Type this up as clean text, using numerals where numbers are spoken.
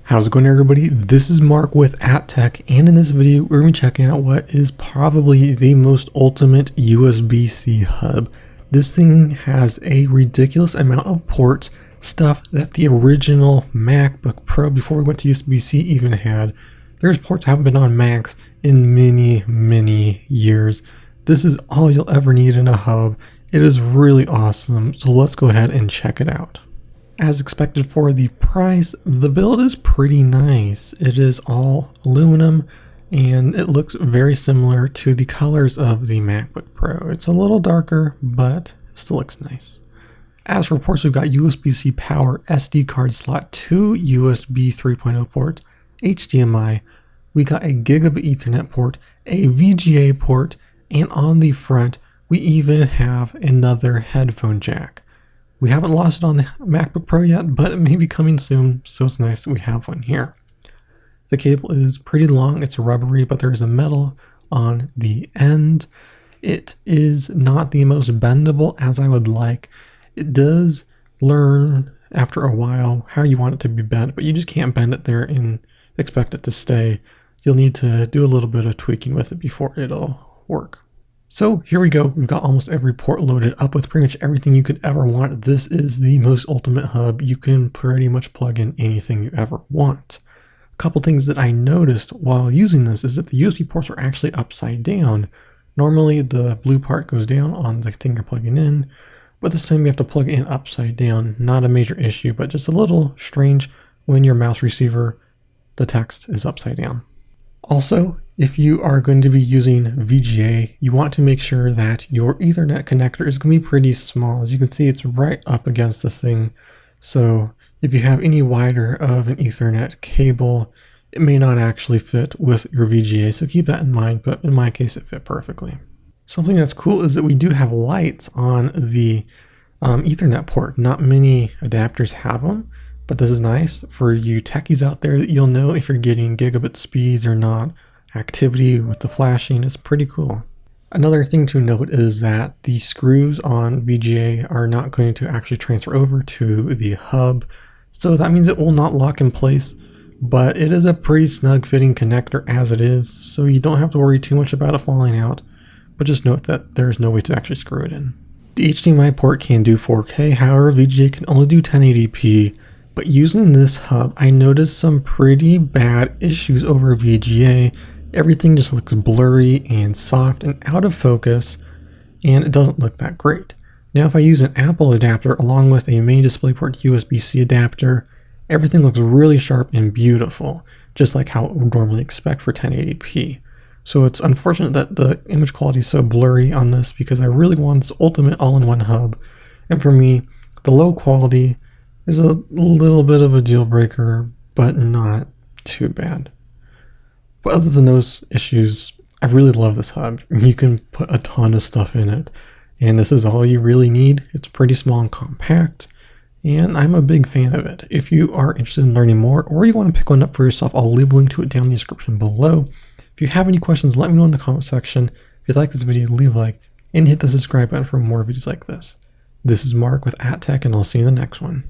How's it going, everybody? This is Mark with AtTech, and in this video we're going to be checking out what is probably the most ultimate USB-C hub. This thing has a ridiculous amount of ports, stuff that the original MacBook Pro before we went to USB-C even had. There's ports that haven't been on Macs in many years. This is all you'll ever need in a hub. It is really awesome, so let's go ahead and check it out. As expected for the price, the build is pretty nice. It is all aluminum and it looks very similar to the colors of the MacBook Pro. It's a little darker, but still looks nice. As for ports, we've got USB-C power, SD card slot, 2 USB 3.0 ports, HDMI, we got a gigabit Ethernet port, a VGA port, and on the front, we even have another headphone jack. We haven't lost it on the MacBook Pro yet, but it may be coming soon, so it's nice that we have one here. The cable is pretty long, it's rubbery, but there is a metal on the end. It is not the most bendable as I would like. It does learn after a while how you want it to be bent, but you just can't bend it there and expect it to stay. You'll need to do a little bit of tweaking with it before it'll work. So here we go. We've got almost every port loaded up with pretty much everything you could ever want. This is the most ultimate hub. You can pretty much plug in anything you ever want. A couple things that I noticed while using this is that the USB ports are actually upside down. Normally the blue part goes down on the thing you're plugging in, but this time you have to plug it in upside down. Not a major issue, but just a little strange when your mouse receiver, the text is upside down. Also, if you are going to be using VGA, you want to make sure that your Ethernet connector is going to be pretty small. As you can see, it's right up against the thing. So if you have any wider of an Ethernet cable, it may not actually fit with your VGA. So keep that in mind, but in my case, it fit perfectly. Something that's cool is that we do have lights on the Ethernet port. Not many adapters have them, but this is nice for you techies out there that you'll know if you're getting gigabit speeds or not. Activity with the flashing is pretty cool. Another thing to note is that the screws on VGA are not going to actually transfer over to the hub, so that means it will not lock in place, but it is a pretty snug fitting connector as it is, so you don't have to worry too much about it falling out, but just note that there's no way to actually screw it in. The HDMI port can do 4K, however VGA can only do 1080p, but using this hub I noticed some pretty bad issues over VGA. Everything just looks blurry and soft and out of focus, and it doesn't look that great. Now if I use an Apple adapter along with a main DisplayPort USB-C adapter, everything looks really sharp and beautiful, just like how it would normally expect for 1080p. So it's unfortunate that the image quality is so blurry on this because I really want this ultimate all-in-one hub, and for me, the low quality is a little bit of a deal breaker, but not too bad. But other than those issues, I really love this hub. You can put a ton of stuff in it, and this is all you really need. It's pretty small and compact, and I'm a big fan of it. If you are interested in learning more, or you want to pick one up for yourself, I'll leave a link to it down in the description below. If you have any questions, let me know in the comment section. If you like this video, leave a like, and hit the subscribe button for more videos like this. This is Mark with AtTech, and I'll see you in the next one.